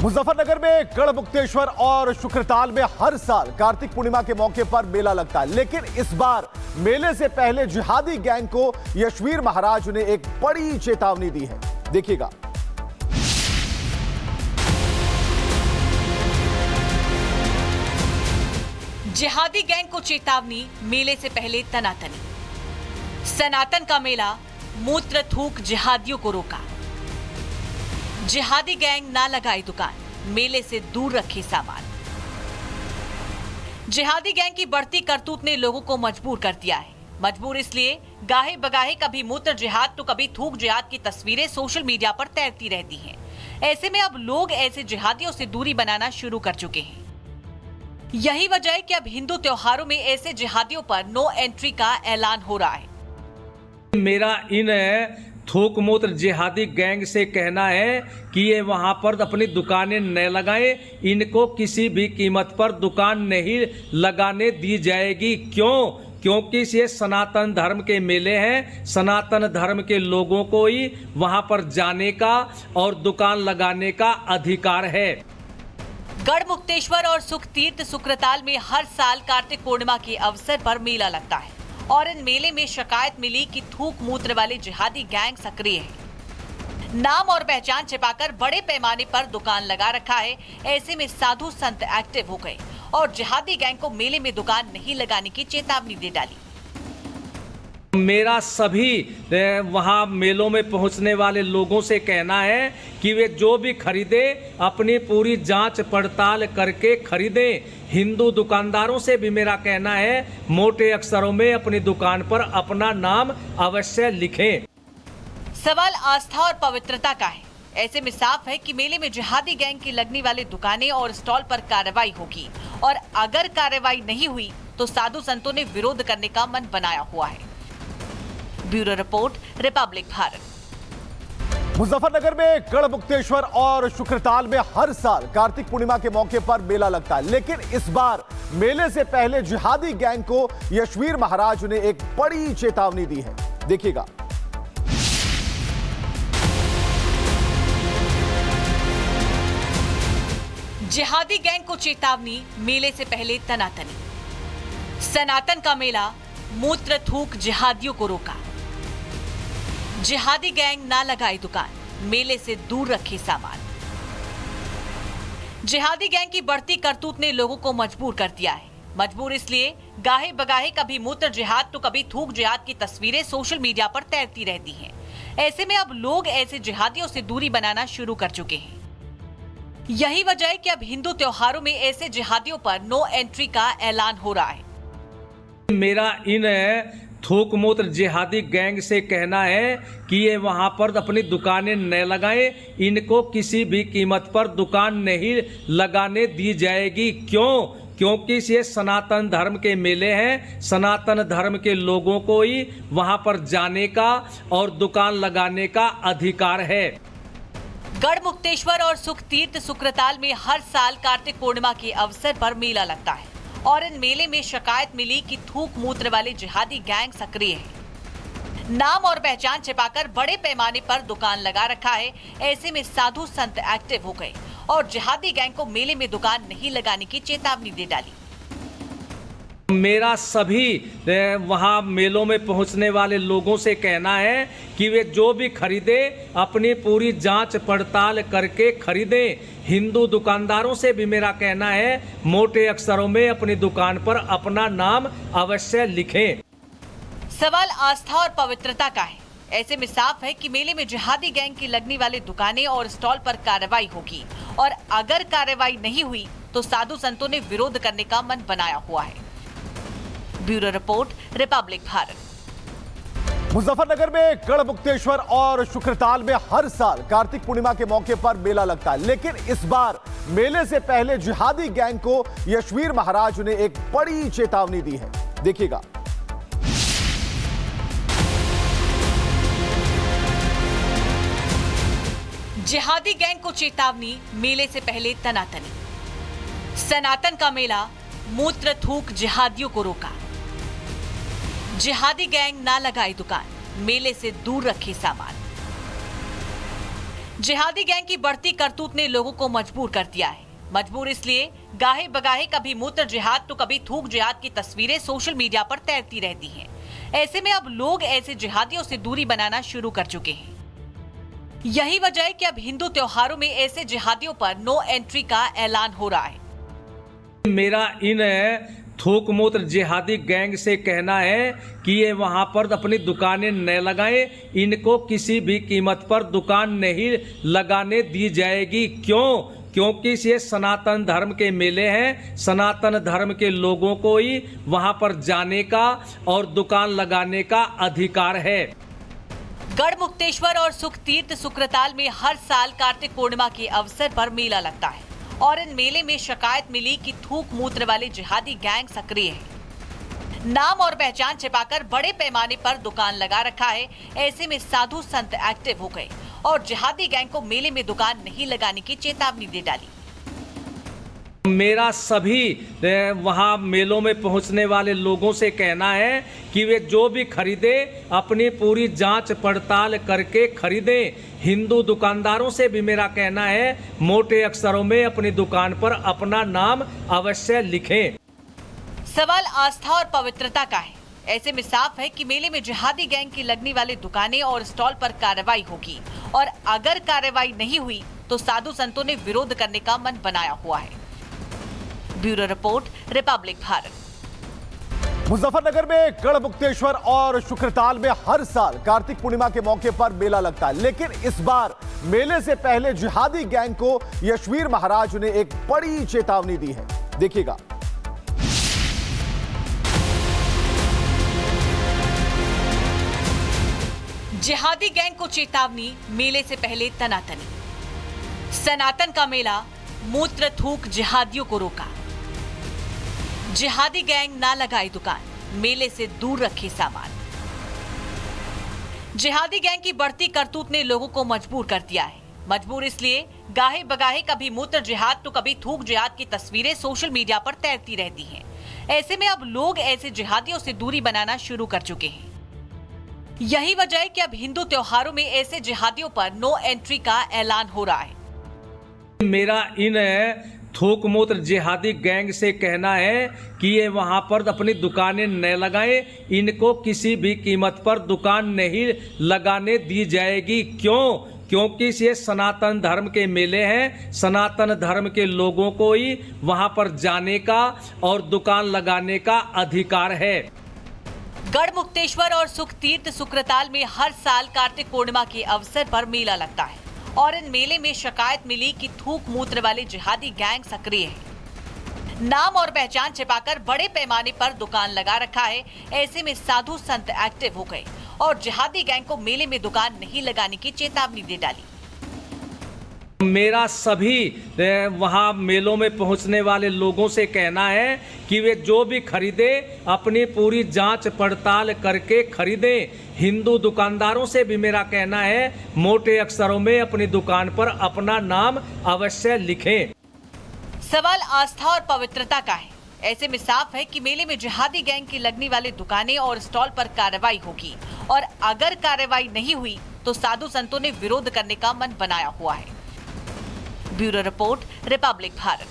मुजफ्फरनगर में गढ़मुक्तेश्वर और शुक्रताल में हर साल कार्तिक पूर्णिमा के मौके पर मेला लगता है, लेकिन इस बार मेले से पहले जिहादी गैंग को यशवीर महाराज ने एक बड़ी चेतावनी दी है। देखिएगा। जिहादी गैंग को चेतावनी, मेले से पहले तनातनी। सनातन का मेला, मूत्र थूक जिहादियों को रोका। जिहादी गैंग ना लगाए दुकान, मेले से दूर रखे सामान। जिहादी गैंग की बढ़ती करतूत ने लोगों को मजबूर कर दिया है। मजबूर इसलिए गाहे बगाहे कभी मूत्र जिहाद तो कभी थूक जिहाद की तस्वीरें सोशल मीडिया पर तैरती रहती हैं। ऐसे में अब लोग ऐसे जिहादियों से दूरी बनाना शुरू कर चुके हैं। यही वजह है कि अब हिंदू त्योहारों में ऐसे जिहादियों पर नो एंट्री का ऐलान हो रहा है। मेरा इन थूक मूत्र जिहादी गैंग से कहना है कि ये वहां पर अपनी दुकानें न लगाएं, इनको किसी भी कीमत पर दुकान नहीं लगाने दी जाएगी। क्यों? क्योंकि ये सनातन धर्म के मेले हैं। सनातन धर्म के लोगों को ही वहां पर जाने का और दुकान लगाने का अधिकार है। गढ़मुक्तेश्वर और सुखतीर्थ सुक्रताल में हर साल कार्तिक पूर्णिमा के अवसर पर मेला लगता है और इन मेले में शिकायत मिली कि थूक मूत्र वाले जिहादी गैंग सक्रिय है। नाम और पहचान छिपाकर बड़े पैमाने पर दुकान लगा रखा है। ऐसे में साधु संत एक्टिव हो गए और जिहादी गैंग को मेले में दुकान नहीं लगाने की चेतावनी दे डाली। मेरा सभी वहां मेलों में पहुंचने वाले लोगों से कहना है कि वे जो भी खरीदे अपनी पूरी जांच पड़ताल करके खरीदें। हिंदू दुकानदारों से भी मेरा कहना है मोटे अक्षरों में अपनी दुकान पर अपना नाम अवश्य लिखें। सवाल आस्था और पवित्रता का है। ऐसे में साफ है कि मेले में जिहादी गैंग की लगने वाली दुकानें और स्टॉल पर कार्रवाई होगी और अगर कार्रवाई नहीं हुई तो साधु संतों ने विरोध करने का मन बनाया हुआ है। Bureau report, Republic Bharat. Muzaffarnagar में गढ़मुक्तेश्वर और शुक्रताल में हर साल कार्तिक पूर्णिमा के मौके पर मेला लगता है, लेकिन इस बार मेले से पहले जिहादी गैंग को यशवीर महाराज ने एक बड़ी चेतावनी दी है। देखिएगा। जिहादी गैंग को चेतावनी, मेले से पहले तनातनी। सनातन का मेला, मूत्र थूक जिहादियों को रोका। जिहादी गैंग ना लगाए दुकान, मेले से दूर रखे सामान। जिहादी गैंग की बढ़ती करतूत ने लोगों को मजबूर कर दिया है। मजबूर इसलिए गाहे बगाहे कभी मूत्र जिहाद तो कभी थूक जिहाद की तस्वीरें सोशल मीडिया पर तैरती रहती हैं। ऐसे में अब लोग ऐसे जिहादियों से दूरी बनाना शुरू कर चुके हैं। यही वजह है कि अब हिंदू त्योहारों में ऐसे जिहादियों पर नो एंट्री का ऐलान हो रहा है। मेरा इन थूक मूत्र जिहादी गैंग से कहना है कि ये वहां पर अपनी दुकानें न लगाएं, इनको किसी भी कीमत पर दुकान नहीं लगाने दी जाएगी। क्यों? क्योंकि ये सनातन धर्म के मेले हैं। सनातन धर्म के लोगों को ही वहां पर जाने का और दुकान लगाने का अधिकार है। गढ़मुक्तेश्वर और सुखतीर्थ सुक्रताल में हर साल कार्तिक पूर्णिमा के अवसर पर मेला लगता है और इन मेले में शिकायत मिली कि थूक मूत्र वाले जिहादी गैंग सक्रिय है। नाम और पहचान छिपाकर बड़े पैमाने पर दुकान लगा रखा है। ऐसे में साधु संत एक्टिव हो गए और जिहादी गैंग को मेले में दुकान नहीं लगाने की चेतावनी दे डाली। मेरा सभी वहां मेलों में पहुंचने वाले लोगों से कहना है कि वे जो भी खरीदे अपनी पूरी जांच पड़ताल करके खरीदें। हिंदू दुकानदारों से भी मेरा कहना है मोटे अक्षरों में अपनी दुकान पर अपना नाम अवश्य लिखें। सवाल आस्था और पवित्रता का है। ऐसे में साफ है कि मेले में जिहादी गैंग की लगने वाली दुकानें और स्टॉल पर कार्रवाई होगी और अगर कार्रवाई नहीं हुई तो साधु संतों ने विरोध करने का मन बनाया हुआ है। Bureau report, Republic Bharat. Muzaffarnagar में गढ़मुक्तेश्वर और शुक्रताल में हर साल कार्तिक पूर्णिमा के मौके पर मेला लगता है, लेकिन इस बार मेले से पहले जिहादी गैंग को यशवीर महाराज ने एक बड़ी चेतावनी दी है। देखिएगा। जिहादी गैंग को चेतावनी, मेले से पहले तनातनी। सनातन का मेला, मूत्र थूक जिहादियों को रोका। जिहादी गैंग ना लगाए दुकान, मेले से दूर रखे सामान। जिहादी गैंग की बढ़ती करतूत ने लोगों को मजबूर कर दिया है। मजबूर इसलिए गाहे बगाहे कभी मूत्र जिहाद तो कभी थूक जिहाद की तस्वीरें सोशल मीडिया पर तैरती रहती हैं। ऐसे में अब लोग ऐसे जिहादियों से दूरी बनाना शुरू कर चुके हैं। यही वजह है कि अब हिंदू त्योहारों में ऐसे जिहादियों पर नो एंट्री का ऐलान हो रहा है। मेरा इन थूक मूत्र जिहादी गैंग से कहना है कि ये वहां पर अपनी दुकानें न लगाएं, इनको किसी भी कीमत पर दुकान नहीं लगाने दी जाएगी। क्योंकि ये सनातन धर्म के मेले हैं। सनातन धर्म के लोगों को ही वहां पर जाने का और दुकान लगाने का अधिकार है। गढ़मुक्तेश्वर और सुखतीर्थ सुक्रताल में हर साल कार्तिक पूर्णिमा के अवसर पर मेला लगता है और इन मेले में शिकायत मिली कि थूक मूत्र वाले जिहादी गैंग सक्रिय है। नाम और पहचान छिपाकर बड़े पैमाने पर दुकान लगा रखा है। ऐसे में साधु संत एक्टिव हो गए और जिहादी गैंग को मेले में दुकान नहीं लगाने की चेतावनी दे डाली। मेरा सभी वहाँ मेलों में पहुँचने वाले लोगों से कहना है कि वे जो भी खरीदे अपनी पूरी जांच पड़ताल करके खरीदें। हिंदू दुकानदारों से भी मेरा कहना है मोटे अक्षरों में अपनी दुकान पर अपना नाम अवश्य लिखें। सवाल आस्था और पवित्रता का है। ऐसे में साफ है कि मेले में जिहादी गैंग की लगने वाली दुकानें और स्टॉल पर कार्रवाई होगी और अगर कार्रवाई नहीं हुई तो साधु संतों ने विरोध करने का मन बनाया हुआ है। Bureau report, Republic Bharat. Muzaffarnagar में गढ़मुक्तेश्वर और शुक्रताल में हर साल कार्तिक पूर्णिमा के मौके पर मेला लगता है, लेकिन इस बार मेले से पहले जिहादी गैंग को यशवीर महाराज ने एक बड़ी चेतावनी दी है। देखिएगा। जिहादी गैंग को चेतावनी, मेले से पहले तनातनी। सनातन का मेला, मूत्र थूक जिहादियों को रोका। जिहादी गैंग ना लगाए दुकान, मेले से दूर रखे सामान। जिहादी गैंग की बढ़ती करतूत ने लोगों को मजबूर कर दिया है। मजबूर इसलिए गाहे बगाहे कभी मूत्र जिहाद तो कभी थूक जिहाद की तस्वीरें सोशल मीडिया पर तैरती रहती हैं। ऐसे में अब लोग ऐसे जिहादियों से दूरी बनाना शुरू कर चुके हैं। यही वजह है कि अब हिंदू त्योहारों में ऐसे जिहादियों पर नो एंट्री का ऐलान हो रहा है। मेरा इन थूक मूत्र जिहादी गैंग से कहना है कि ये वहां पर अपनी दुकानें न लगाएं, इनको किसी भी कीमत पर दुकान नहीं लगाने दी जाएगी। क्योंकि ये सनातन धर्म के मेले हैं। सनातन धर्म के लोगों को ही वहां पर जाने का और दुकान लगाने का अधिकार है। गढ़मुक्तेश्वर और सुखतीर्थ सुक्रताल में हर साल कार्तिक पूर्णिमा के अवसर पर मेला लगता है और इन मेले में शिकायत मिली कि थूक मूत्र वाले जिहादी गैंग सक्रिय है। नाम और पहचान छिपाकर बड़े पैमाने पर दुकान लगा रखा है। ऐसे में साधु संत एक्टिव हो गए और जिहादी गैंग को मेले में दुकान नहीं लगाने की चेतावनी दे डाली। मेरा सभी वहाँ मेलों में पहुँचने वाले लोगों से कहना है कि वे जो भी खरीदे अपनी पूरी जांच पड़ताल करके खरीदें। हिंदू दुकानदारों से भी मेरा कहना है मोटे अक्षरों में अपनी दुकान पर अपना नाम अवश्य लिखें। सवाल आस्था और पवित्रता का है। ऐसे में साफ है कि मेले में जिहादी गैंग की लगने वाली दुकानें और स्टॉल पर कार्रवाई होगी और अगर कार्रवाई नहीं हुई तो साधु संतों ने विरोध करने का मन बनाया हुआ है। Bureau report, Republic Bharat.